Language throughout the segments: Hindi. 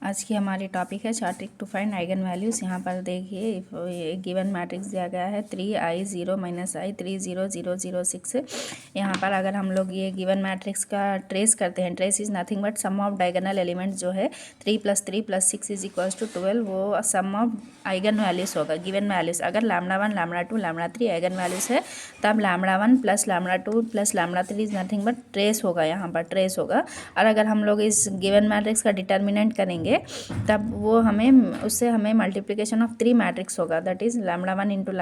आज की हमारी टॉपिक है chart to find eigen values. यहाँ पर देखिए गिवन मैट्रिक्स दिया गया है 3i0 - i 3 0 0 0 6। यहाँ पर अगर हम लोग ये गिवन मैट्रिक्स का ट्रेस करते हैं, trace is nothing but sum of diagonal elements जो है 3 + 3 + 6 = 12, वो सम ऑफ आइगन वैल्यूज़ होगा। गिवन वैल्यूज़ अगर λ1 λ2 λ3 आइगन वैल्यूज़ है तब λ1 + λ2 + λ3 इज़ नथिंग बट ट्रेस होगा, यहाँ पर ट्रेस होगा। और अगर हम लोग इस गिवन मैट्रिक्स का डिटर्मिनेंट करेंगे तब वो उससे हमें मल्टीप्लिकेशन ऑफ 3 मैट्रिक्स होगा, that is λ1 × λ2 ×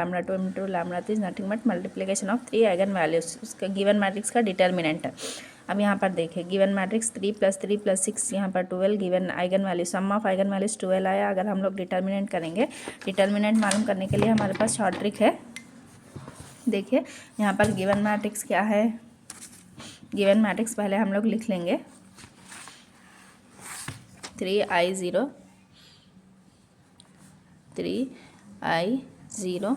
λ3 is nothing but multiplication of 3 eigenvalues. उसका गिवन मैट्रिक्स का डिटर्मिनेंट है। अब यहाँ पर देखिए गिवन मैट्रिक्स 3 + 3 + 6, यहाँ पर 12 given eigen value, sum of eigen values 12 आया। अगर हम लोग डिटर्मिनेंट करेंगे, डिटर्मिनेंट मालूम करने के लिए हमारे पास शॉर्ट ट्रिक है। देखिए यहाँ पर गिवन मैट्रिक्स क्या है, गिवन मैट्रिक्स पहले हम लोग लिख लेंगे 3i0 -i 3 0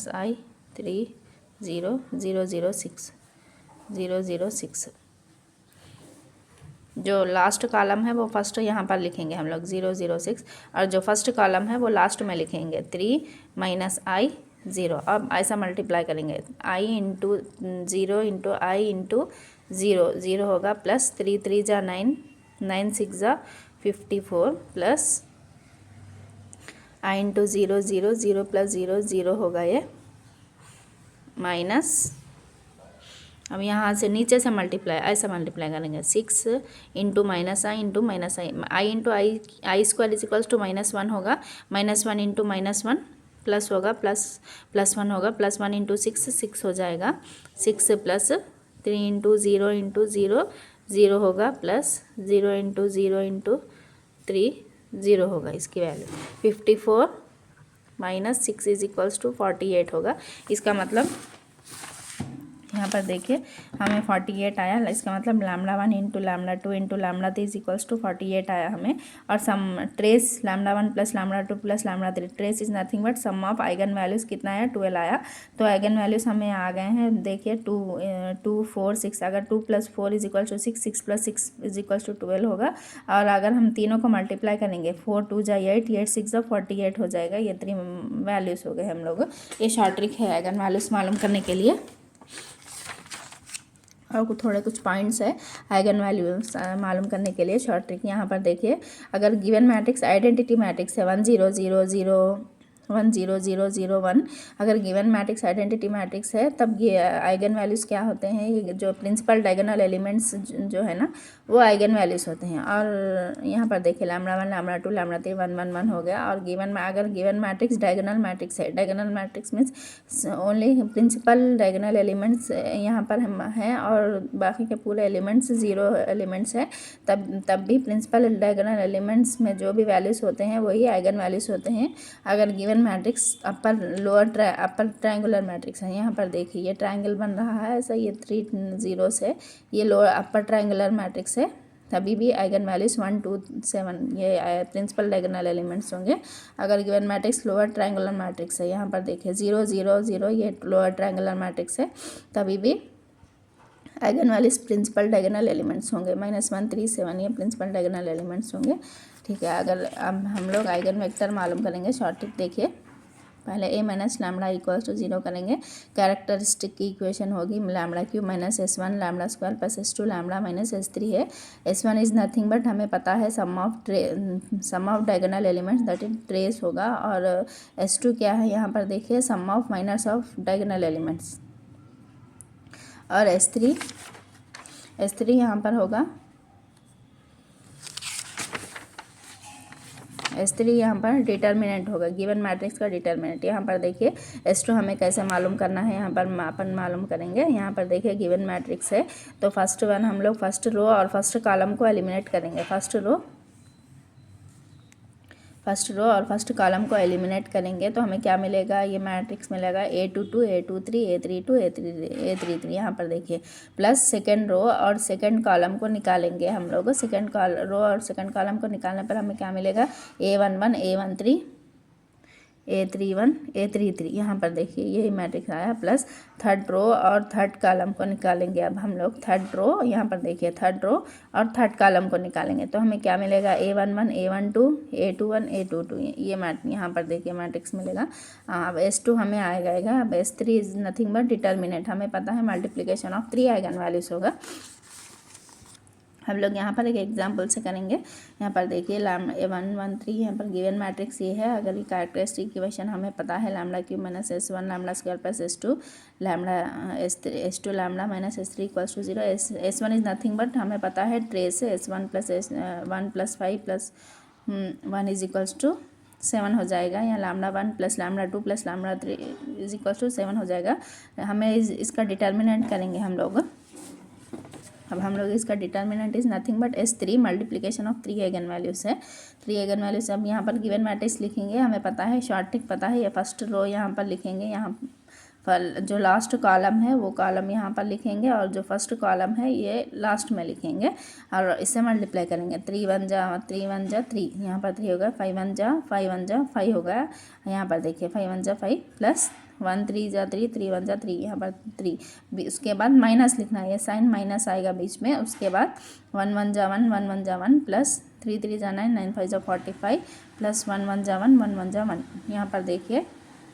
-i 3 0 0 0 6 0 0 6। जो लास्ट कॉलम है वो फर्स्ट यहाँ पर लिखेंगे हम लोग 0 0 6, और जो फर्स्ट कॉलम है वो लास्ट में लिखेंगे 3 - i 0। अब ऐसा मल्टीप्लाई करेंगे i × 0 × i × 0 0 होगा, प्लस 3 3 जा 9 9 6 जा 54, प्लस i × 0 0 0 + 0 0 होगा ये, माइनस। अब यहाँ से नीचे से मल्टीप्लाई ऐसा मल्टीप्लाई करेंगे 6 × -i × -i i × i² = -1 होगा, -1 × -1 प्लस होगा, +1 होगा, +1 × 6 6 हो जाएगा, 6 + 3 × 0 × 0 0 होगा, प्लस 0 × 0 × 3 0 होगा। इसकी वैल्यू 54 - 6 = 48 होगा। इसका मतलब यहाँ पर देखिए हमें 48 आया, इसका मतलब λ1 × λ2 × λ3 = 48 आया हमें। और sum trace λ1 + λ2 + λ3 trace is nothing but sum of eigenvalues कितना आया, 12 आया। तो आइगन वैल्यूज़ हमें आ गए हैं, देखिए 2 4 6। अगर 2 + 4 = 6, 6 + 6 = 12 होगा। और अगर हम तीनों को मल्टीप्लाई करेंगे 4 2 जा 8 8 6 जा 48 हो जाएगा। ये 3 वैल्यूज़ हो गए हम लोग। ये शॉर्ट ट्रिक है आइगन वैल्यूज़ मालूम करने के लिए। और थोड़े कुछ पॉइंट्स है आइगन वैल्यू मालूम करने के लिए शॉर्ट ट्रिक। यहाँ पर देखिए अगर गिवन मैट्रिक्स आइडेंटिटी मैट्रिक्स है 1 0 0 0 1 0 0 0 1, अगर गिवन मैट्रिक्स आइडेंटिटी मैट्रिक्स है तब ये आइगन वैल्यूज़ क्या होते हैं, ये जो प्रिंसिपल डायगोनल एलिमेंट्स जो है ना वो आइगन वैल्यूज़ होते हैं। और यहाँ पर देखिए λ1 λ2 λ3 1 1 1 हो गया। और अगर गिवन मैट्रिक्स डायगोनल मैट्रिक्स है, diagonal matrix means only principal diagonal elements यहाँ पर हैं और बाकी के पूरे एलिमेंट्स 0 एलिमेंट्स है, तब भी प्रिंसिपल डायगोनल एलिमेंट्स में जो भी वैल्यूज़ होते हैं वही आइगन वैल्यूज़ होते हैं। अगर given matrix upper triangular matrix है, यहाँ पर देखिए ये ट्रायंगल बन रहा है ऐसा, ये 3 zeros है, ये लोअर अपर ट्रायंगुलर मैट्रिक्स है, तभी भी आइगन वैल्यूज़ 1 2 7 ये प्रिंसिपल डायगोनल एलिमेंट्स होंगे। अगर given matrix lower triangular matrix है, यहाँ पर देखिए 0 0 0 ये लोअर ट्रायंगुलर मैट्रिक्स है, तभी भी eigen values principal diagonal elements होंगे। -1 3 7 ये प्रिंसिपल डायगोनल एलिमेंट्स होंगे। ठीक है, अगर अब हम लोग आइगन वेक्टर मालूम करेंगे शॉर्ट ट्रिक देखिए। पहले a - λ = 0 करेंगे, कैरेक्टरिस्टिक की इक्वेशन होगी λ³ - s1 λ² + s2 λ - s3 है। s1 इज़ नथिंग बट हमें पता है sum of diagonal elements that is trace होगा। और s2 क्या है, यहाँ पर देखिए sum of minus of diagonal elements. और s3 यहाँ पर होगा, s3 यहाँ पर डिटर्मिनेंट होगा, गिवन मैट्रिक्स का डिटर्मिनेंट। यहाँ पर देखिए s2 हमें कैसे मालूम करना है, यहाँ पर अपन मालूम करेंगे। यहाँ पर देखिए गिवन मैट्रिक्स है तो फर्स्ट वन हम लोग फर्स्ट रो और फर्स्ट कॉलम को एलिमिनेट करेंगे। फर्स्ट रो और फर्स्ट कॉलम को एलिमिनेट करेंगे तो हमें क्या मिलेगा, ये मैट्रिक्स मिलेगा a22 a23 a32 a33। यहाँ पर देखिए प्लस सेकंड रो और सेकंड कॉलम को निकालेंगे हम लोग। रो और सेकंड कॉलम को निकालने पर हमें क्या मिलेगा, a11 a13 A31 A33, यहाँ पर देखिए यही मैट्रिक्स आया, प्लस थर्ड रो और थर्ड कॉलम को निकालेंगे। अब हम लोग थर्ड रो, यहाँ पर देखिए थर्ड रो और थर्ड कॉलम को निकालेंगे तो हमें क्या मिलेगा, A11 A12 A21 A22, ये यहाँ पर देखिए मैट्रिक्स मिलेगा। अब S2 हमें आएगा। अब S3 is nothing but determinant, हमें पता है मल्टीप्लिकेशन ऑफ 3 आइगन वैल्यूज होगा। हम लोग यहाँ पर एक एग्जाम्पल से करेंगे। यहाँ पर देखिए लैम्डा A113, यहाँ पर गिवन मैट्रिक्स ये है। अगर ये कैरेक्टरिस्टिक इक्वेशन हमें पता है lambda cube minus S1 lambda square plus S2 lambda S2 lambda minus S3 equals to 0। S1 is nothing but हमें पता है ट्रेस है S1 plus S1 plus 5 plus 1 is equals to 7 हो जाएगा। या lambda 1 plus lambda 2 plus lambda 3 is equals to 7 हो जाएगा। हमें इसका डिटर्मिनेंट करेंगे हम लोग। अब हम लोग इसका determinant is nothing but S3 multiplication of 3 eigen values है। 3 आइगन वैल्यूज अब यहाँ पर गिवन मैट्रिक्स लिखेंगे, हमें पता है शॉर्ट ट्रिक पता है। ये फर्स्ट रो यहाँ पर लिखेंगे, यहाँ पर जो लास्ट कॉलम है वो कॉलम यहाँ पर लिखेंगे और जो फर्स्ट कॉलम है ये लास्ट में लिखेंगे और इससे मल्टीप्लाई करेंगे। 3 1 जा 3, यहाँ पर 3 होगा। 5 1 जा 5 होगा। यहाँ पर देखिए 5 1 जा 5 प्लस 1 3 जा 3 3 1 जा 3, यहाँ पर 3। उसके बाद माइनस लिखना है, ये साइन माइनस आएगा बीच में। उसके बाद 1 1 जा 1 1 1 जा 1 प्लस 3 3 जा 9 9 5 जा 45 प्लस 1 1 जा 1 1 1 जा 1। यहाँ पर देखिए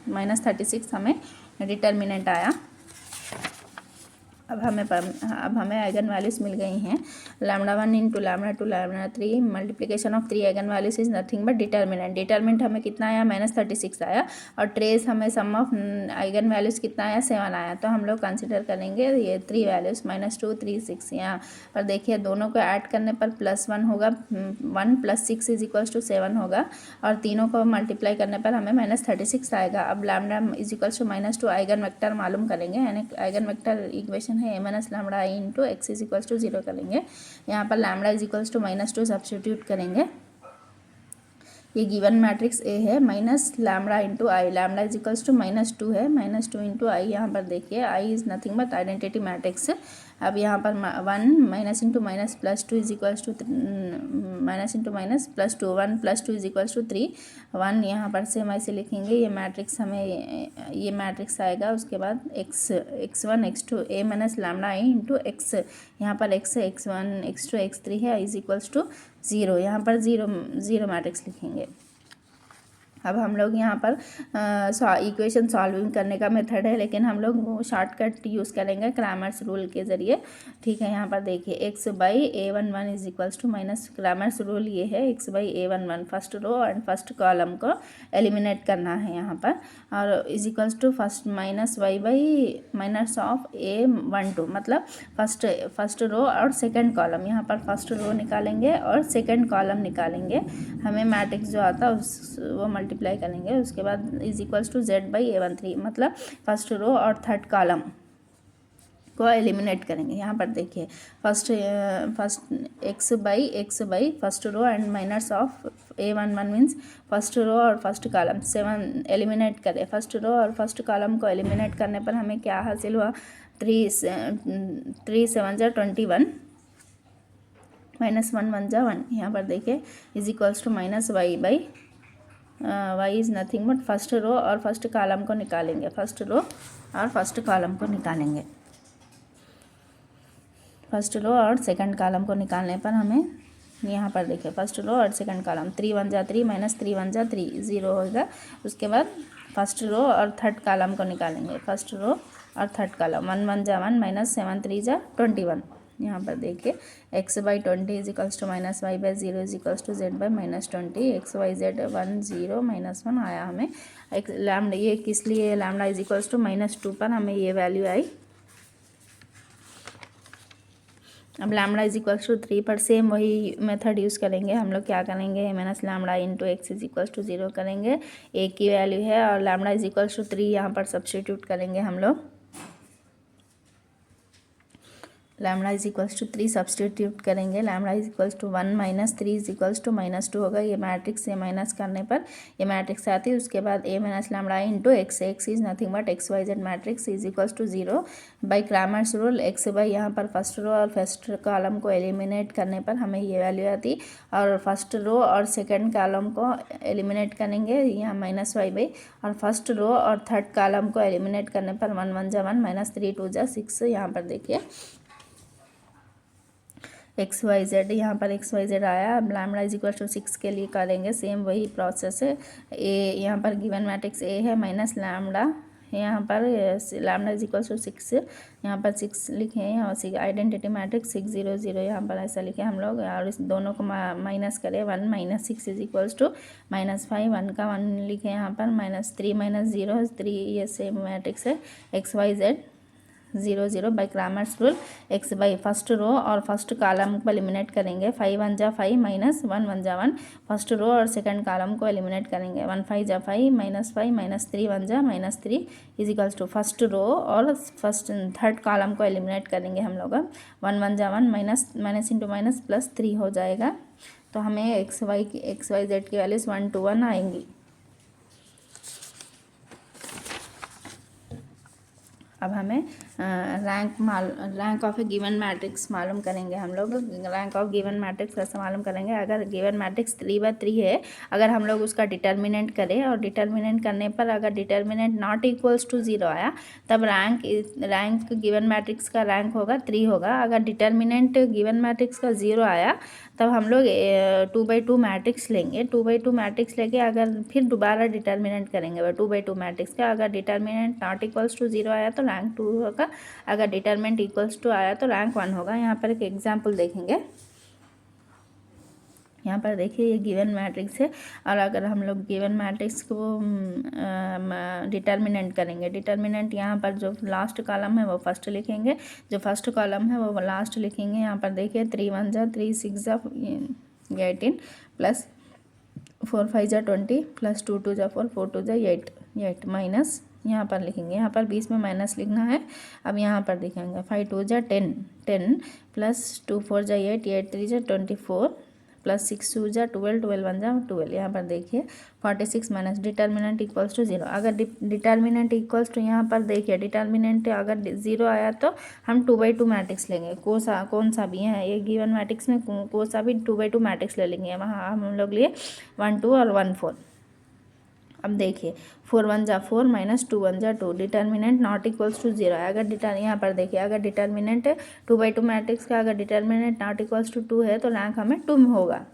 -36 हमें डिटर्मिनेंट आया। अब हमें आइगन वैल्यूज मिल गई हैं। Lambda 1 into lambda 2 lambda 3 multiplication of 3 eigen values is nothing but determinant हमें कितना आया, -36 आया। और ट्रेस हमें सम ऑफ आइगन वैल्यूज कितना आया, 7 आया। तो हम लोग कंसिडर करेंगे ये 3 वैल्यूज -2 3 6। यहाँ पर देखिए दोनों को ऐड करने पर +1 होगा, 1 + 6 इज इक्वल्स टू 7 होगा और तीनों को मल्टीप्लाई करने पर हमें -36 आएगा। अब lambda is equals to -2 eigenvector मालूम करेंगे, यानी आइगन वेक्टर इक्वेशन है A minus lambda I into x is equals to 0 करेंगे। यहाँ पर lambda is equals to -2 substitute करेंगे। ये गिवन मैट्रिक्स ए है, minus lambda into I, lambda is equals to -2 है, -2 इंटू आई। यहाँ पर देखिए I is nothing but identity matrix. अब यहाँ पर 1 minus into minus plus 2 is equals to minus into minus plus 2 1 + 2 is equals to 3 1। यहाँ पर सेम ऐसे लिखेंगे। ये मैट्रिक्स हमें ये मैट्रिक्स आएगा। उसके बाद x1 x2 a minus lambda I into x, यहाँ पर x x1 x2 x3 है इज इक्वल्स टू 0। यहाँ पर 0 मैट्रिक्स लिखेंगे। अब हम लोग यहाँ पर इक्वेशन सॉल्विंग करने का मेथड है, लेकिन हम लोग शॉर्टकट यूज़ करेंगे क्रैमर्स रूल के ज़रिए। ठीक है, यहाँ पर देखिए x/a11 is equals to minus, Cramer's rule ये है x/a11 first row and first column को एलिमिनेट करना है यहाँ पर, और is equals to first -y/ minus of a12, मतलब फर्स्ट रो और सेकंड कॉलम। यहाँ पर फर्स्ट रो निकालेंगे और सेकंड कॉलम निकालेंगे। हमें मैट्रिक्स जो आता है वो मल्टीप्लाई करेंगे। उसके बाद इज इक्वल्स टू z/a13, मतलब फर्स्ट रो और थर्ड कॉलम को एलिमिनेट करेंगे। यहाँ पर देखिए first x/x/ first row and minus of a11 means first row और फर्स्ट कॉलम 7 एलिमिनेट करें। फर्स्ट रो और फर्स्ट कॉलम को एलिमिनेट करने पर हमें क्या हासिल हुआ, 3 7 जा 21 -1 1 जा 1। यहाँ पर देखिए is equals to -y/ y is nothing but first row और फर्स्ट कॉलम को निकालेंगे। फर्स्ट रो और फर्स्ट कॉलम को निकालेंगे। फर्स्ट रो और सेकंड कॉलम को निकालने पर हमें यहाँ पर देखिए फर्स्ट रो और सेकंड कॉलम 3 1 जा 3 -3 1 जा 3 0 होगा। उसके बाद फर्स्ट रो और थर्ड कॉलम को निकालेंगे। फर्स्ट रो और थर्ड कॉलम 1 1 जा 1 -7 3 जा 21। यहाँ पर देखिए x/20 is equals to -y/0 is equals to z/-20 x/y/z 1 0 -1 आया हमें। लैम्डा ये किस लिए, लैम्डा इज इक्वल्स टू -2 पर हमें ये वैल्यू आई। अब लैम्डा इज इक्वल्स टू 3 पर सेम वही मेथड यूज़ करेंगे। हम लोग क्या करेंगे, minus lambda into x is equals to 0 करेंगे। ए की वैल्यू है और लैम्डा इज इक्वल्स टू 3 यहाँ पर सब्स्टिट्यूट करेंगे हम लोग। Lambda is equals to 3 substitute करेंगे, lambda is equals to 1 minus 3 is equals to -2 होगा। ये मैट्रिक्स से माइनस करने पर ये मैट्रिक्स आती है। उसके बाद A minus lambda into X, X is nothing but X Y Z matrix is equals to 0 by Cramer's rule. X by यहाँ पर फर्स्ट रो और फर्स्ट कॉलम को एलिमिनेट करने पर हमें ये वैल्यू आती, और फर्स्ट रो और सेकेंड कॉलम को एलिमिनेट करेंगे यहाँ माइनस वाई बाई, और फर्स्ट रो और थर्ड कॉलम को एलिमिनेट करने पर 1 1 जा 1 माइनस 3 2 जा 6। यहाँ पर देखिए एक्स वाई जेड, यहाँ पर एक्स वाई जेड आया। अब लैम्डा इज इक्वल टू 6 के लिए करेंगे सेम वही प्रोसेस है। ए यहाँ पर गिवन मैट्रिक्स ए है माइनस लैम्डा, यहाँ पर लैम्डा इज इक्वल टू 6, यहाँ पर 6 लिखे हैं, और आइडेंटिटी मैट्रिक्स 6 0 0 यहाँ पर ऐसा लिखे हम लोग, और इस दोनों को माइनस करें। 1 माइनस 6 इज इक्वल्स टू -5, 1 का 1 लिखे यहाँ पर, -3 -0 3, ये सेम मैट्रिक्स है। X Y z 0 0 by Cramer's rule. X by first row और फर्स्ट कॉलम को एलिमिनेट करेंगे, 5 1 जा 5 माइनस 1 1 जा 1, फर्स्ट रो और सेकंड कॉलम को एलिमिनेट करेंगे, 1 5 जा 5 -5 -3 1 जा -3 is equals to first row और फर्स्ट थर्ड कॉलम को एलिमिनेट करेंगे हम लोग। 1 1 जा 1 माइनस इंटू माइनस +3 हो जाएगा। तो हमें एक्स वाई जेड की वैल्यूज 1 to 1 आएंगी। अब हमें rank of A given matrix मालूम करेंगे हम लोग। रैंक ऑफ गिवन मैट्रिक्स कैसे मालूम करेंगे? अगर गिवन मैट्रिक्स 3/3 है, अगर हम लोग उसका डिटर्मिनेंट करें, और डिटर्मिनेंट करने पर अगर डिटर्मिनेंट नॉट इक्वल्स टू 0 आया, तब रैंक गिवन मैट्रिक्स का रैंक होगा 3 होगा। अगर डिटर्मिनेंट गिवन मैट्रिक्स का 0 आया, तब हम लोग 2/2 मैट्रिक्स लेंगे। 2/2 मैट्रिक्स लेके अगर फिर दोबारा डिटर्मिनेंट करेंगे 2/2 मैट्रिक्स का, अगर डिटर्मिनेंट नॉट इक्वल्स टू 0 आया तो रैंक 2 होगा, अगर डिटर्मिनेंट इक्वल्स टू आया तो रैंक 1 होगा। यहाँ पर एक एग्जांपल देखेंगे। यहाँ पर देखिए ये गिवन मैट्रिक्स है, और अगर हम लोग गिवन मैट्रिक्स को डिटर्मिनेंट करेंगे, डिटर्मिनेंट यहाँ पर जो लास्ट कॉलम है वो फर्स्ट लिखेंगे, जो फर्स्ट कॉलम है वो लास्ट लिखेंगे। यहाँ पर देखिए 3 1 जा 3 6 जा 18 प्लस 4 5 जा 20 प्लस 2 2 जा 4 4 2 जा 8 माइनस यहाँ पर लिखेंगे, यहाँ पर बीच में माइनस लिखना है। अब यहाँ पर लिखेंगे 5 2 जा 10 प्लस 2 4 जा 8 8 3 जा 24 प्लस 6 2 जा 12 12 1 जा 12। यहाँ पर देखिए 46 माइनस डिटर्मिनेंट इक्वल्स टू 0। अगर डिटर्मिनेंट इक्वल्स टू, यहाँ पर देखिए डिटर्मिनेंट अगर 0 आया तो हम 2/2 मैट्रिक्स लेंगे, कौन सा भी है ये गिवन मैट्रिक्स में, कौन सा भी 2/2 मैट्रिक्स ले लेंगे। वहाँ हम लोग लिए 1 2 और 1 4। अब देखिए 4 1 जा 4 माइनस 2 1 जा 2, डिटर्मिनेंट नॉट इक्वल्स टू 0 है। अगर यहाँ पर देखिए अगर डिटर्मिनेंट 2/2 मैट्रिक्स का अगर डिटर्मिनेंट नॉट इक्वल्स टू 2 है तो रैंक हमें 2 में होगा।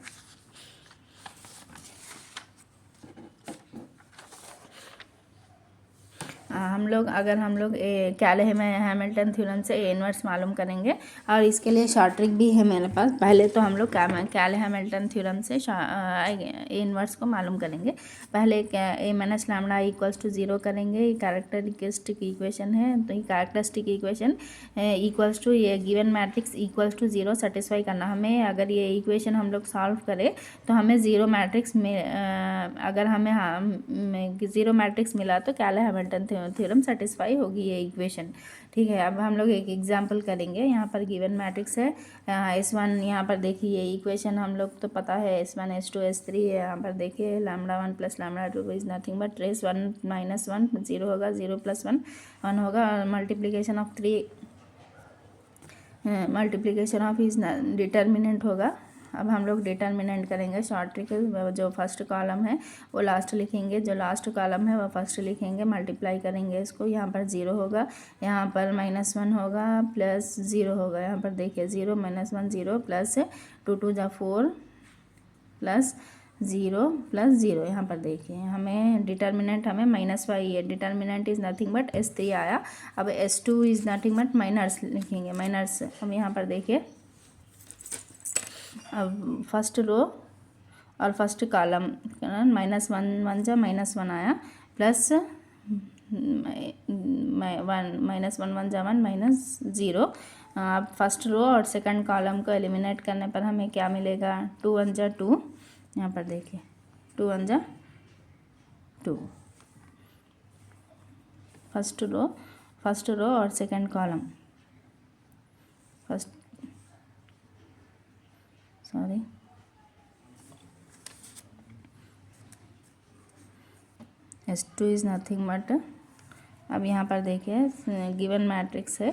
हम लोग कैले हैमिल्टन थ्योरम से ए इनवर्स मालूम करेंगे, और इसके लिए शॉर्ट ट्रिक भी है मेरे पास। पहले तो हम लोग कैले हैमिल्टन थ्योरम से ए इनवर्स को मालूम करेंगे। पहले A minus lambda equals to 0 करेंगे, ये कैरेक्टरिस्टिक इक्वेशन है। तो ये कैरेक्टरिस्टिक इक्वेशन इक्वल्स टू ये given matrix equals to 0 satisfy करना हमें। अगर ये इक्वेशन हम लोग सॉल्व करें तो हमें 0 मैट्रिक्स में अगर हमें 0 मैट्रिक्स मिला तो कैले हैमिल्टन थ्योरम सेटिस्फाई होगी ये इक्वेशन। ठीक है, अब हम लोग एक एग्जांपल करेंगे। यहाँ पर गिवन मैट्रिक्स है S1, यहाँ पर देखिए ये इक्वेशन हम लोग तो पता है S1 S2 S3 है। यहाँ पर देखिए lambda 1 plus lambda 2 is nothing but trace 1 minus 1 0 होगा, 0 प्लस 1 1 होगा, multiplication of 3 multiplication of is determinant होगा। अब हम लोग डिटर्मिनेंट करेंगे शॉर्ट ट्रिक। जो फर्स्ट कॉलम है वो लास्ट लिखेंगे, जो लास्ट कॉलम है वो फर्स्ट लिखेंगे, मल्टीप्लाई करेंगे इसको। यहाँ पर 0 होगा, यहाँ पर -1 होगा प्लस 0 होगा। यहाँ पर देखिए 0 -1 0 प्लस 2 2 जा 4 प्लस 0 प्लस 0। यहाँ पर देखिए हमें डिटर्मिनेंट हमें -y है, determinant is nothing but S3 आया। अब S2 is nothing but minus लिखेंगे, माइनस। अब यहाँ पर देखिए अब फर्स्ट रो और फर्स्ट कॉलम -1 1 जा -1 आया, प्लस -1 1 जा 1 -0। अब फर्स्ट रो और सेकंड कॉलम को एलिमिनेट करने पर हमें क्या मिलेगा? 2 1 जा 2। यहाँ पर देखिए 2 1 जा 2, फर्स्ट रो और second column first sorry S2 is nothing but, अब यहाँ पर देखिए गिवन मैट्रिक्स है,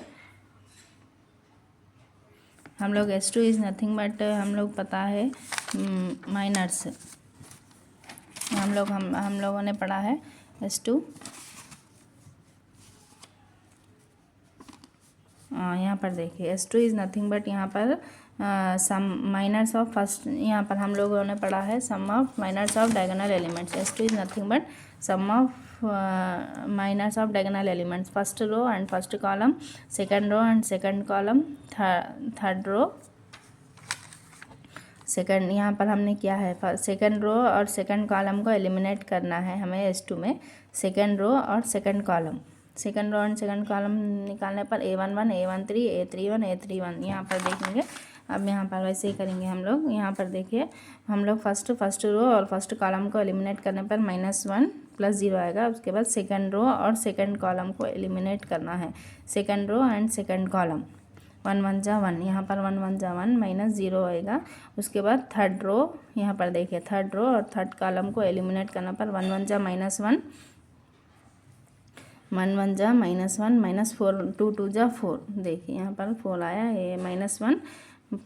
हम लोग S2 इज़ नथिंग बट हम लोग पता है माइनर्स, हम लोगों ने पढ़ा है S2, यहाँ पर देखिए S2 इज़ नथिंग बट यहाँ पर सम माइनर्स ऑफ फर्स्ट, यहाँ पर हम लोगों ने पढ़ा है sum of minors of diagonal elements. S2 is nothing but sum of minors of diagonal elements, first row and first column, second row and second column, third row second, यहाँ पर हमने क्या है सेकंड रो और सेकंड कॉलम को एलिमिनेट करना है हमें S2 में, सेकंड रो और second column, second row and second column निकालने पर A11 A13 A31 A31 यहाँ पर देखेंगे। अब यहाँ पर वैसे ही करेंगे हम लोग, यहाँ पर देखिए हम लोग फर्स्ट रो और फर्स्ट कॉलम को एलिमिनेट करने पर -1 + 0 आएगा। उसके बाद सेकंड रो और सेकंड कॉलम को एलिमिनेट करना है, second row and second column, 1 1 जा 1, यहाँ पर 1 1 जा 1 -0 आएगा। उसके बाद थर्ड रो, यहाँ पर देखिए थर्ड रो और थर्ड कॉलम को एलिमिनेट करने पर 1 1 जा -1, 1 1 जा -1 -4, 2 2 जा 4, देखिए यहाँ पर 4 आया, ये -1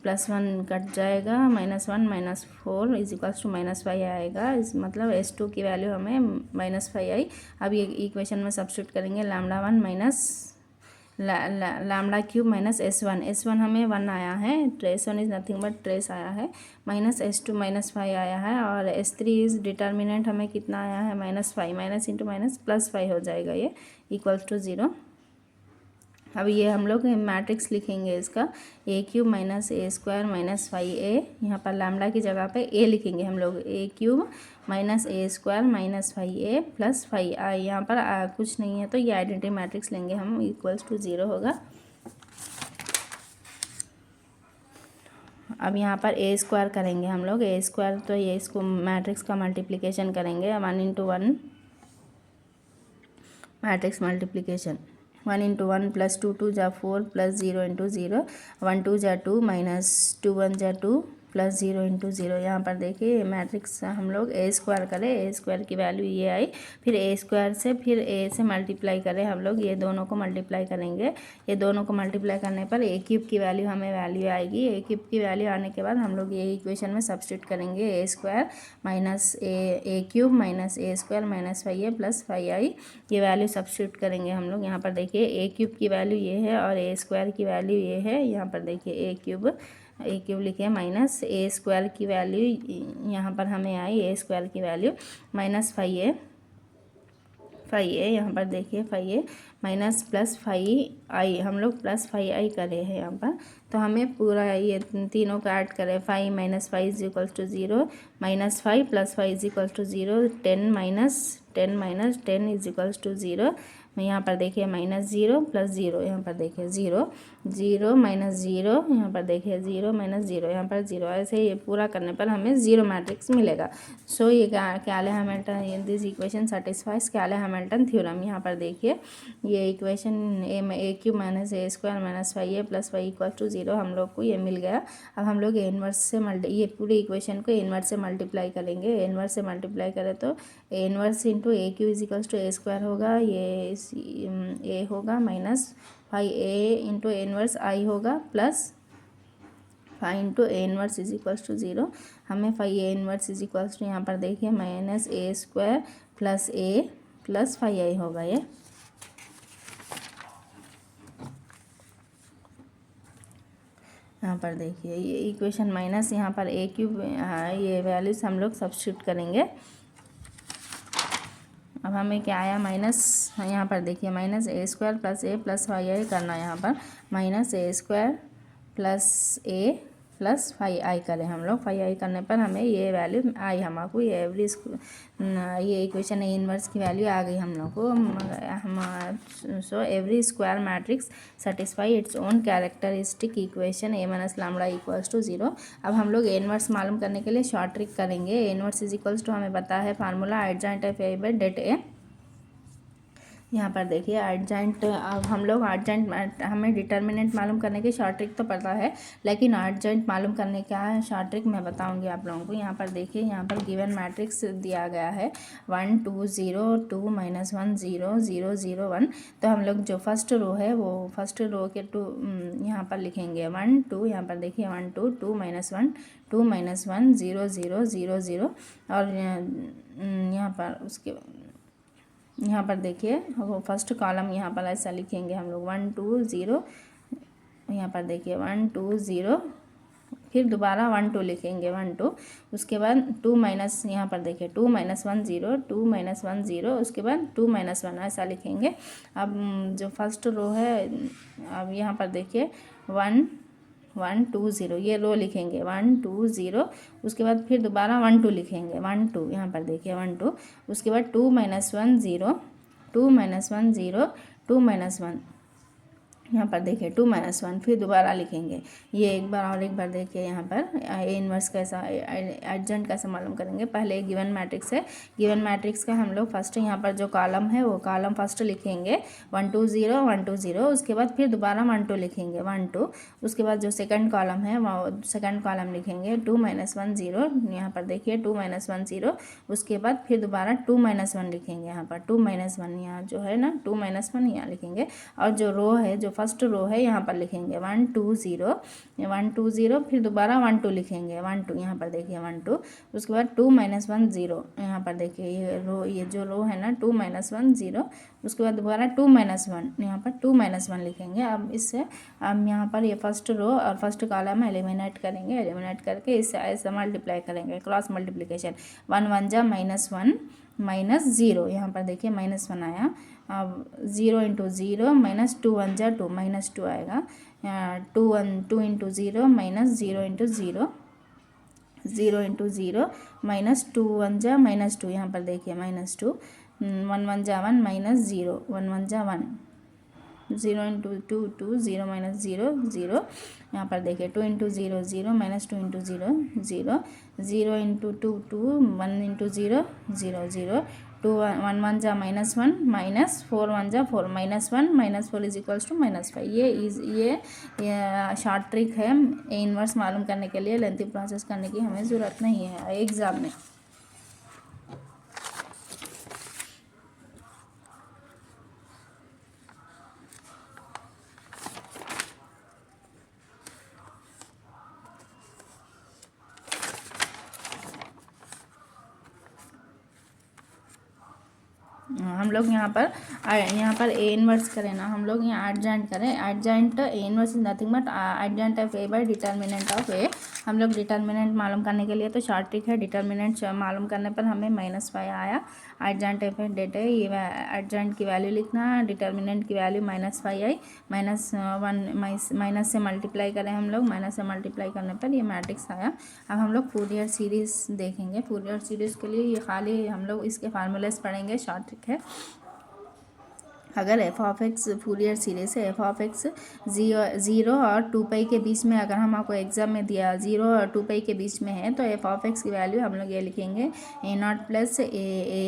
+1 कट जाएगा, -1 -4 = -5 आएगा। इस मतलब S2 की वैल्यू हमें -5 आई। अब ये इक्वेशन में सब्स्टिट्यूट करेंगे, λ1 माइनस λ³ -S1, S1 हमें 1 आया है, S1 is nothing but trace आया है, -S2 -5 आया है, और S3 इज़ डिटर्मिनेंट हमें कितना आया है -5, माइनस इंटू माइनस +5 हो जाएगा, ये = 0। अब ये हम लोग मैट्रिक्स लिखेंगे इसका, A³ - A² - 5A, यहाँ पर लैम्डा की जगह पे A लिखेंगे हम लोग, A³ - A² - 5A + 5I, यहाँ पर कुछ नहीं है तो ये आइडेंटिटी मैट्रिक्स लेंगे हम, = 0 होगा। अब यहाँ पर A² करेंगे हम लोग, A² तो ये इसको मैट्रिक्स का मल्टीप्लिकेशन करेंगे, 1 × 1 मैट्रिक्स मल्टीप्लिकेशन, 1 × 1 + 2 2 जा 4 + 0 × 0, 1 2 जा 2 -2 1 जा 2 + 0 × 0। यहाँ पर देखिए मैट्रिक्स हम लोग A² करें, A² की वैल्यू ये आई, फिर A² से फिर A से मल्टीप्लाई करें हम लोग, ये दोनों को मल्टीप्लाई करेंगे, ये दोनों को मल्टीप्लाई करने पर A³ की वैल्यू हमें वैल्यू आएगी। A³ की वैल्यू आने के बाद हम लोग ये इक्वेशन में सब्स्टिट्यूट करेंगे, A² - A³ - A² - 5A + 5I, ये वैल्यू सब्स्टिट्यूट करेंगे हम लोग। यहाँ पर देखिए A³ की वैल्यू ये है और A² की वैल्यू ये है, यहाँ पर देखिए A³ लिखे माइनस A² की वैल्यू यहाँ पर हमें आई, A² की वैल्यू -5A, यहाँ पर देखिए 5A माइनस +5I, हम लोग +5I करे हैं यहाँ पर, तो हमें पूरा ये तीनों का ऐड करें, 5 - 5 = 0, -5 + 5 = 0, 10 - 10 = 0, यहाँ पर देखिए -0 + 0, यहाँ पर देखिए 0 0 -0, यहाँ पर देखिए 0 -0, यहाँ पर 0, ऐसे ये पूरा करने पर हमें 0 मैट्रिक्स मिलेगा। सो ये कैले हैमिल्टन, दिस इक्वेशन सेटिस्फाइज कैले हैमिल्टन थ्योरम। यहाँ पर देखिए ये इक्वेशन A³ - A² - 5A + 5 = 0 हम लोग को ये मिल गया। अब हम लोग इनवर्स से ये पूरी इक्वेशन को इनवर्स से मल्टीप्लाई करेंगे, इनवर्स से मल्टीप्लाई करें तो इनवर्स इंटू A³ = A² होगा, ये A होगा, -5A × इनवर्स I होगा, प्लस 5 × A इनवर्स = 0, हमें 5A इनवर्स = यहाँ पर देखिए -A² + A + 5I होगा। ये यहाँ पर देखिए ये इक्वेशन माइनस यहाँ पर A³ ये वैल्यूज हम लोग सब्स्टिट्यूट करेंगे। अब हमें क्या आया माइनस, यहाँ पर देखिए -A² + A + 5I करना है, यहाँ पर -A² + A + 5I करें हम लोग, 5I करने पर हमें ये वैल्यू आई, हमको ये ये इक्वेशन इनवर्स की वैल्यू आ गई हम लोग को। So every square matrix satisfy its own characteristic equation A - λ = 0। अब हम लोग इनवर्स मालूम करने के लिए शॉर्ट ट्रिक करेंगे। इनवर्स = हमें पता है formula, adjoint of A/det A। यहाँ पर देखिए अर्जेंट, अब हम लोग अर्जेंट, हमें डिटर्मिनेंट मालूम करने की शॉर्ट ट्रिक तो पता है, लेकिन अर्जेंट मालूम करने क्या है शॉर्ट ट्रिक मैं बताऊंगी आप लोगों को। यहाँ पर देखिए, यहाँ पर गिवन मैट्रिक्स दिया गया है 1 2 0 2 -1 0 0 0 1। तो हम लोग जो फर्स्ट रो है वो फर्स्ट रो के टू यहाँ पर लिखेंगे 1 2, यहाँ पर देखिए 1 2 2 -1 2 -1 0 0 0 0। और यहाँ पर उसके यहाँ पर देखिए वो फर्स्ट कॉलम यहाँ पर ऐसा लिखेंगे हम लोग 1 2 0। यहाँ पर देखिए 1 2 0, फिर दोबारा 1 2 लिखेंगे 1 2। उसके बाद 2 माइनस, यहाँ पर देखिए 2 -1 0 2 -1 0, उसके बाद 2 -1 ऐसा लिखेंगे। अब जो फर्स्ट रो है, अब यहाँ पर देखिए 1 1 2 0, ये रो लिखेंगे 1 2 0। उसके बाद फिर दोबारा 1 2 लिखेंगे 1 2, यहाँ पर देखिए 1 2। उसके बाद 2 -1 0 2 -1 0 2 -1, यहाँ पर देखिए 2 -1, फिर दोबारा लिखेंगे। ये एक बार और एक बार देखिए यहाँ पर ए इनवर्स कैसा, अर्जेंट कैसे मालूम करेंगे। पहले गिवन मैट्रिक्स है, गिवन मैट्रिक्स का हम लोग फर्स्ट यहाँ पर जो कॉलम है वो कॉलम फर्स्ट लिखेंगे 1 2 0 1 2 0। उसके बाद फिर दोबारा 1 2 लिखेंगे 1 2। उसके बाद जो सेकंड कॉलम है वो सेकंड कॉलम लिखेंगे 2 -1 0, यहाँ पर देखिए 2 -1 0। उसके बाद फिर दोबारा 2 -1 लिखेंगे, यहाँ पर 2 -1, यहाँ जो है ना 2 -1 यहाँ लिखेंगे। और जो रो है, जो फर्स्ट रो है, यहाँ पर लिखेंगे 1 2 0 1 2 0, फिर दोबारा 1 2 लिखेंगे 1 2, यहाँ पर देखिए 1 2। उसके बाद 2 -1 0, यहाँ पर देखिए ये जो रो है ना 2 -1 0। उसके बाद दोबारा 2 -1, यहाँ पर 2 -1 लिखेंगे। अब इससे हम यहाँ पर ये फर्स्ट रो और फर्स्ट कॉलम एलिमिनेट करेंगे, एलिमिनेट करके इससे ऐसे मल्टीप्लाई करेंगे, क्रॉस मल्टीप्लिकेशन 1 1 जा -1 -0, यहाँ पर देखिए -1 आया। अब 0 × 0 -2 1 जा 2, -2 आएगा। 2 × 0 -0 × 0 0 × 0 -2 1 जा -2, यहाँ पर देखिए -2 1 1 जा 1 -0 1 1 जा 1 0 × 2 2 0 -0 0, यहाँ पर देखिए 2 × 0 0 -2 × 0 0 0 × 2 2 1 × 0 0 0 2 1 1 जा -1 -4 1 जा 4 -1 -4 इज इक्वल्स टू -5। ये शॉर्ट ट्रिक है ए इनवर्स मालूम करने के लिए। लेंथी प्रोसेस करने की हमें ज़रूरत नहीं है एग्ज़ाम में। हम लोग यहाँ पर ए इनवर्स करें ना, हम लोग यहाँ अर्जेंट करें। Adjoint A inverse is nothing but adjoint of A by determinant of A. हम लोग डिटर्मिनेंट मालूम करने के लिए तो शॉर्ट ट्रिक है, डिटर्मिनेंट मालूम करने पर हमें -5 आया। अर्जेंट एफ डेट है, ये अर्जेंट की वैल्यू लिखना, डिटर्मिनेंट की वैल्यू -5 आई। -1 माइनस से मल्टीप्लाई करें हम लोग, माइनस से मल्टीप्लाई करने पर ये मैट्रिक्स आया। अब हम लोग फूरियर सीरीज़ देखेंगे। फूरियर सीरीज़ के लिए ये खाली हम लोग इसके फार्मूलेस पढ़ेंगे, शॉर्ट ट्रिक है। अगर F of x Fourier series है, एफ ऑफ एक्स 0 और 2π के बीच में, अगर हम आपको एग्जाम में दिया 0 और 2π के बीच में है, तो एफ ऑफ एक्स की वैल्यू हम लोग ये लिखेंगे a0 +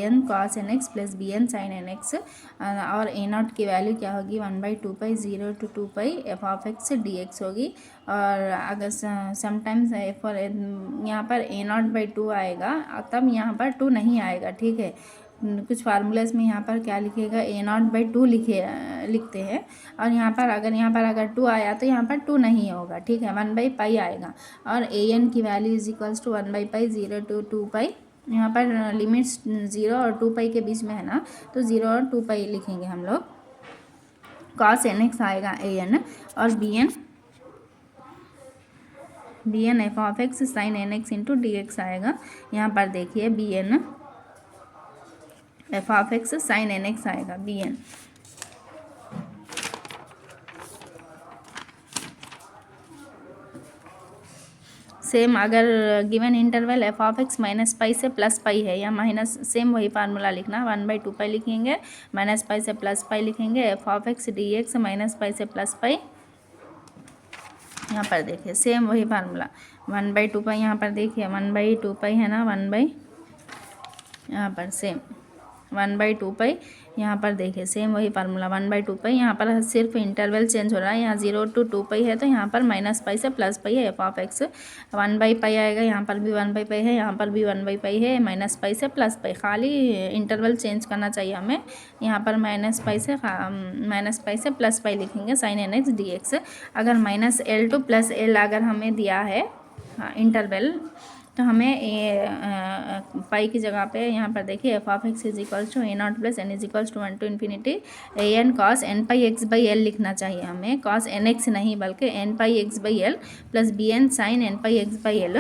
an cos nx + bn sin nx। और a0 की वैल्यू क्या होगी 1/2π 0 to 2π F of X dx होगी। और अगर समटाइम्स यहाँ पर a0/2 आएगा, तब यहाँ पर 2 नहीं आएगा, ठीक है। कुछ फार्मूलाज में यहाँ पर क्या लिखेगा a0/2 लिखते हैं। और यहाँ पर अगर 2 आया तो यहाँ पर 2 नहीं होगा, ठीक है, 1/π आएगा। और an की value is equals to 1/π 0 to 2π। यहाँ पर लिमिट्स 0 और 2π के बीच में है ना, तो 0 और 2π लिखेंगे हम लोग। cos nx आएगा an, और bn F of X sin nx into dx आएगा। यहाँ पर देखिए bn F of X sin nx आएगा bn। सेम अगर given interval F of X -π से +π है या माइनस, सेम वही फार्मूला लिखना, 1/2π लिखेंगे, -π से +π लिखेंगे, एफ ऑफ एक्स dx -π से +π। यहाँ पर देखिए सेम वही फार्मूला 1/2π, यहाँ पर देखिए 1/2π है ना, यहाँ पर सेम 1/2 पाई। यहाँ पर देखिए सेम वही फार्मूला 1/2 पाई। यहाँ पर सिर्फ इंटरवल चेंज हो रहा है, यहाँ 0 to 2 पाई है तो यहाँ पर -पाई से +पाई है f(x). 1/पाई आएगा, यहाँ पर भी 1/पाई है, यहाँ पर भी 1/पाई है, -पाई से +पाई, खाली इंटरवल चेंज करना चाहिए हमें। यहाँ पर -पाई से +पाई लिखेंगे sin nx dx। अगर -l to +l अगर हमें दिया है इंटरवल, तो हमें पाई की जगह पे यहाँ पर देखिए f(x) a0 + n = 1 to ∞ an cos nπx/l लिखना चाहिए हमें, cos nx नहीं बल्कि nπx/l + bn sin nπx/l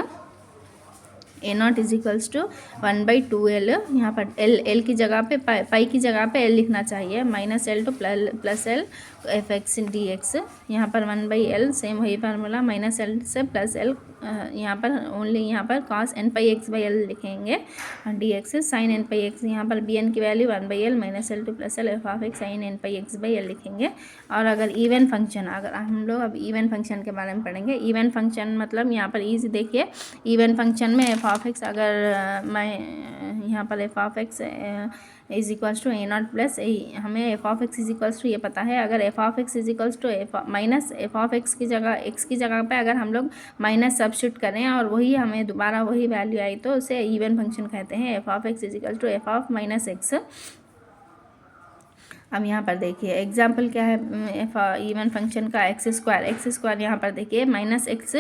a0 = 1/2l। यहाँ पर l की जगह पे पाई की जगह पे l लिखना चाहिए, -l to +l f(x) dx। यहाँ पर 1/l सेम वही फार्मूला, -l से +l, यहाँ पर ओनली यहाँ पर cos nπx/l लिखेंगे dx sin nπx। यहाँ पर bn की value 1/l -l to +l f(x) sin nπx/l लिखेंगे। और अगर इवन फंक्शन, अगर हम लोग अब इवन फंक्शन के बारे में पढ़ेंगे। इवन फंक्शन मतलब यहाँ पर इजी देखिए, इवन फंक्शन में f(x) अगर मैं यहाँ पर f(x) = a0 + हमें f(x) ये पता है, अगर f(x) - f(x) की जगह x की जगह पे अगर हम लोग माइनस सब्स्टिट्यूट करें और वही हमें दोबारा वही वैल्यू आई तो उसे इवन फंक्शन कहते हैं, f(x) = f(-x)। अब यहाँ पर देखिए एग्जाम्पल क्या है इवन फंक्शन का, x² यहाँ पर देखिए -x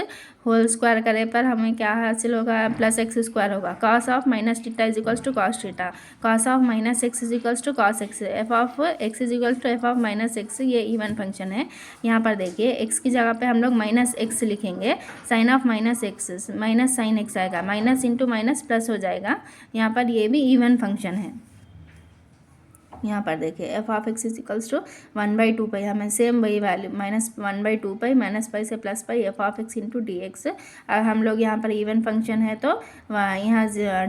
होल स्क्वायर करे पर हमें क्या हासिल होगा, +x² होगा। cos of -θ = cos θ, cos of -x = cos x, f(x) = f(-x), ये इवन फंक्शन है। यहाँ पर देखिए x की जगह पे हम लोग -x लिखेंगे, sin of -x sin x आएगा, माइनस इंटू माइनस प्लस हो जाएगा। यहाँ पर ये भी इवन फंक्शन है। यहाँ पर देखिए f(x) = 1/2 हमें सेम वही वैल्यू -1/2 -पाई से +पाई f(x) dx। अब हम लोग यहाँ पर इवन फंक्शन है तो यहाँ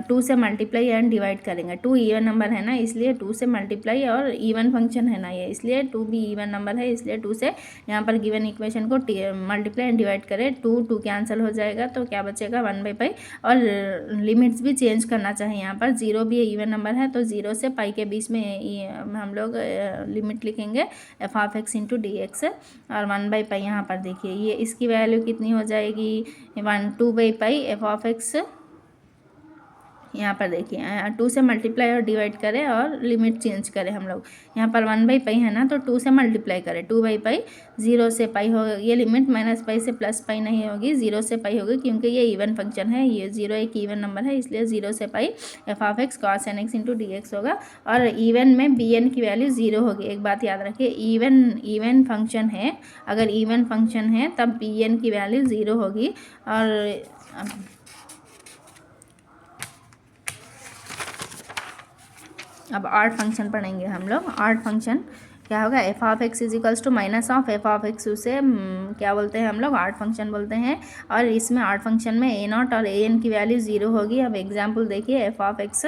2 से मल्टीप्लाई एंड डिवाइड करेंगे। 2 इवन नंबर है ना, इसलिए 2 से मल्टीप्लाई, और इवन फंक्शन है ना ये, इसलिए 2 भी इवन नंबर है, इसलिए 2 से यहाँ पर गिवन इक्वेशन को मल्टीप्लाई एंड डिवाइड करें। 2 कैंसिल हो जाएगा तो क्या बचेगा 1/पाई। और लिमिट्स भी चेंज करना चाहिए, यहाँ पर 0 भी इवन नंबर है तो 0 से पाई के बीच में हम लोग लिमिट लिखेंगे f(x) dx। और 1/पाई यहाँ पर देखिए ये इसकी वैल्यू कितनी हो जाएगी, 2/पाई f(x), यहाँ पर देखिए 2 से मल्टीप्लाई और डिवाइड करें और लिमिट चेंज करें हम लोग। यहाँ पर 1/पाई है ना तो 2 से मल्टीप्लाई करें, 2/पाई 0 से पाई होगा, ये लिमिट -पाई से +पाई नहीं होगी, 0 से पाई होगी, क्योंकि ये इवन फंक्शन है, ये 0 एक इवन नंबर है, इसलिए 0 से पाई f(x) cos nx dx होगा। और इवन में bn की वैल्यू 0 होगी। एक बात याद रखिए, इवन फंक्शन है, अगर इवन फंक्शन है तब bn की वैल्यू 0 होगी। और अब ऑड फंक्शन पढ़ेंगे हम लोग। ऑड फंक्शन क्या होगा, f(x) = -f(x), उसे क्या बोलते हैं हम लोग, ऑड फंक्शन बोलते हैं। और इसमें ऑड फंक्शन में a0 और an की वैल्यू 0 होगी। अब एग्जांपल देखिए f(x),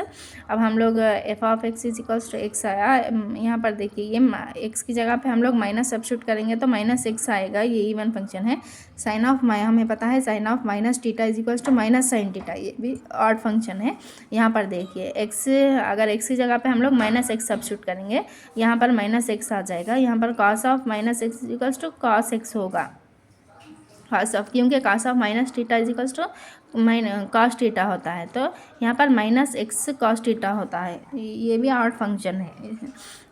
अब हम लोग f(x) = x आया, यहाँ पर देखिए ये x की जगह पे हम लोग माइनस सब्स्टिट्यूट करेंगे तो -x आएगा, ये इवन फंक्शन है। साइन ऑफ हमें पता है sin ऑफ -θ = -sin θ, ये भी ऑड फंक्शन है। यहाँ पर देखिए x, अगर x की जगह पे हम लोग -x सब्स्टिट्यूट करेंगे, यहाँ पर -x आ जाएगा। यहाँ पर cos of -x = cos x होगा, cos ऑफ, क्योंकि cos ऑफ -θ = cos θ होता है, तो यहाँ पर -x cos θ होता है, ये भी ऑड फंक्शन है।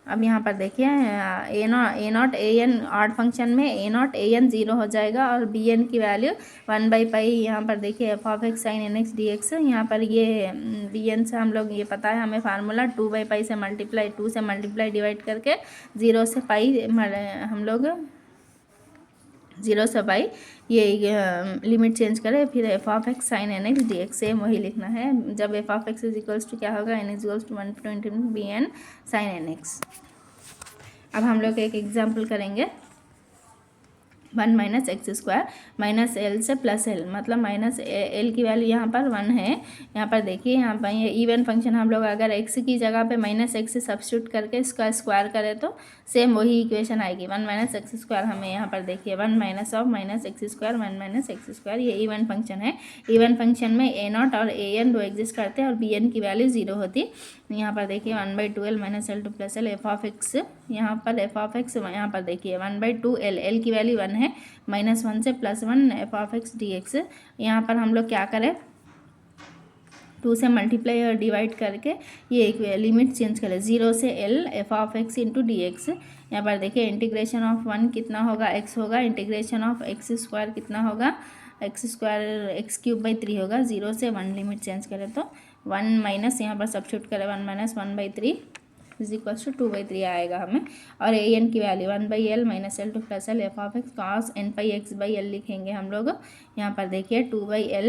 अब यहाँ पर देखिए a0 an, ऑड फंक्शन में a0 an 0 हो जाएगा और bn की वैल्यू 1/पाई। यहाँ पर देखिए f(x) sin nx dx, यहाँ पर ये bn से हम लोग ये पता है हमें फार्मूला, 2/पाई से मल्टीप्लाई, 2 से मल्टीप्लाई डिवाइड करके 0 से पाई हम लोग 0 से पाई ये लिमिट चेंज करें, फिर f(x) sin nx dx same वही लिखना है। जब f(x) = क्या होगा, n = 1 to bn sin nx। अब हम लोग एक एग्जाम्पल करेंगे। 1 minus x square minus L से प्लस एल, मतलब माइनस एल की वैल्यू यहाँ पर 1 है। यहाँ पर देखिए, यहाँ पर ये इवन फंक्शन हम लोग अगर एक्स की जगह पे माइनस एक्स सब्स्टिट्यूट करके इसका स्क्वायर करें तो सेम वही इक्वेशन आएगी। 1 माइनस एक्स स्क्वायर हमें यहाँ पर देखिए 1 minus of minus x square 1 minus x square, ये इवन फंक्शन है। इवन फंक्शन में ए नॉट और ए एन दो एग्जिस्ट करते हैं और बी एन की वैल्यू 0 होती। यहाँ पर देखिए 1/2l minus L two plus L F of x, यहाँ पर एफ ऑफ एक्स, यहाँ पर देखिए 1/2l, एल की वैल्यू 1 है, -1 से +1 F of x D x. यहाँ पर हम लोग क्या करें, 2 से मल्टीप्लाई और डिवाइड करके ये एक लिमिट चेंज करें, 0 से l F of x into D x. यहाँ पर देखिए इंटीग्रेशन ऑफ 1 कितना होगा, x होगा, इंटीग्रेशन ऑफ एक्स स्क्वायर कितना होगा, एक्स स्क्वायर x³/3 होगा। 0 से 1 लिमिट चेंज करें तो 1 माइनस यहाँ पर सब्स्टिट्यूट करें 1 माइनस 1/3 इज इक्वल टू 2/3 आएगा हमें। और ए एन की value 1/l minus L two plus L F of x cos n/x/l लिखेंगे हम लोग। यहाँ पर देखिए 2/l,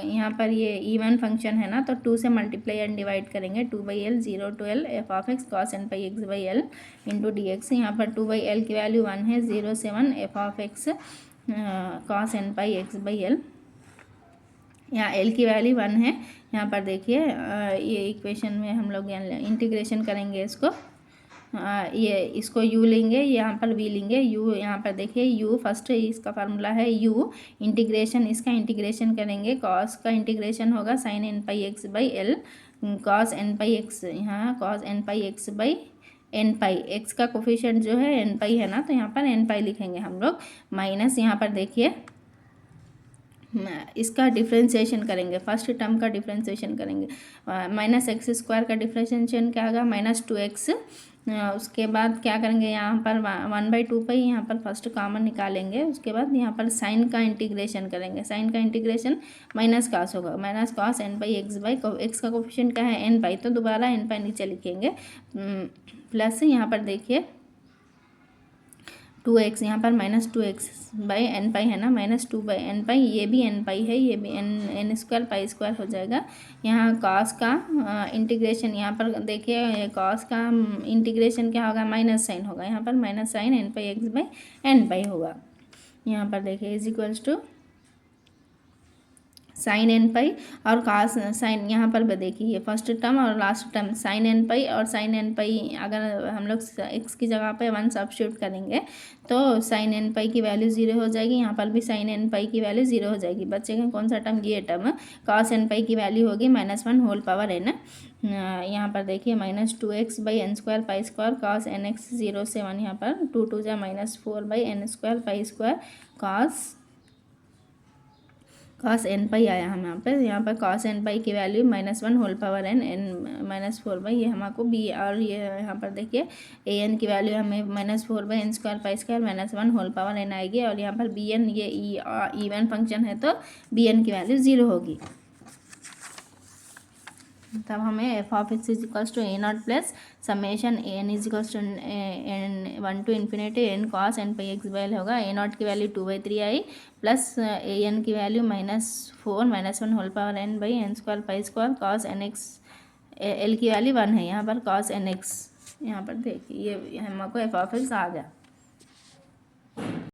यहाँ पर ये इवन फंक्शन है ना, तो 2 से मल्टीप्लाई एंड डिवाइड करेंगे, 2/l 0 to l F of x cos n/x/l into D x. यहाँ पर 2/l की वैल्यू 1 है, 0 से 1 F of x cos n/x/l, यहाँ एल की वैल्यू 1 है। यहाँ पर देखिए ये इक्वेशन में हम लोग इंटीग्रेशन करेंगे इसको, ये इसको u लेंगे, यहाँ पर v लेंगे, u यहाँ पर देखिए u फर्स्ट इसका फार्मूला है u, इंटीग्रेशन इसका इंटीग्रेशन करेंगे, कॉस का इंटीग्रेशन होगा sin n/x/l कॉस n/x, यहाँ कॉस n/x/n, x का कोफिशिएंट जो है n है ना, तो यहाँ पर n लिखेंगे हम लोग, माइनस यहाँ पर देखिए इसका डिफ्रेंशिएशन करेंगे, फर्स्ट टर्म का डिफ्रेंशिएशन करेंगे, माइनस एक्स स्क्वायर का डिफ्रेंशिएशन क्या होगा -2x। उसके बाद क्या करेंगे, यहाँ पर 1/2 यहाँ पर फर्स्ट कॉमन निकालेंगे, उसके बाद यहाँ पर साइन का इंटीग्रेशन करेंगे, साइन का इंटीग्रेशन माइनस कॉस होगा, माइनस कॉस n/x, एक्स का कोफिशिएंट क्या है n, तो दोबारा n नीचे लिखेंगे, प्लस यहाँ पर देखिए 2x, यहाँ पर -2x/n है ना, -2/n, ये भी n है, ये भी n स्क्वायर पाई स्क्वायर हो जाएगा। यहाँ कॉस का इंटीग्रेशन, यहाँ पर देखिए कॉस का इंटीग्रेशन क्या होगा, माइनस साइन होगा, यहाँ पर माइनस साइन n/x/n होगा। यहाँ पर देखिए is equals to sine n और कास साइन, यहाँ पर देखिए फर्स्ट टर्म और लास्ट टर्म साइन n और साइन n, अगर हम लोग x की जगह पे 1 सब्स्टिट्यूट करेंगे तो साइन n की वैल्यू 0 हो जाएगी, यहाँ पर भी साइन n की वैल्यू 0 हो जाएगी। बचेगा कौन सा टर्म, ये टर्म, कॉस n की वैल्यू होगी -1/n। यहाँ पर देखिए -2x/n² pi square cos nx 0 से 1, यहाँ पर 2 2 जा -4/n² pi square cos n आया हम यहाँ पर कॉस n की वैल्यू -1/n, n -4 ये हमको बी, और ये यहाँ पर देखिए ए एन की वैल्यू हमें -4/n² पाई स्क्वायर -1/n आएगी, और यहाँ पर बी एन ये इवन फंक्शन है तो बी एन की वैल्यू 0 होगी। तब हमें f of x is equals to a naught plus summation a n is equals to n1 to ∞ n cos n/x/l होगा। ए नॉट की वैल्यू 2/3 आई, प्लस ए एन की value -4 -1/n/n² pi square cos nx, l की वैल्यू 1 है, यहाँ पर cos nx, यहाँ पर देखिए ये हमको एफ ऑफ एक्स आ गया।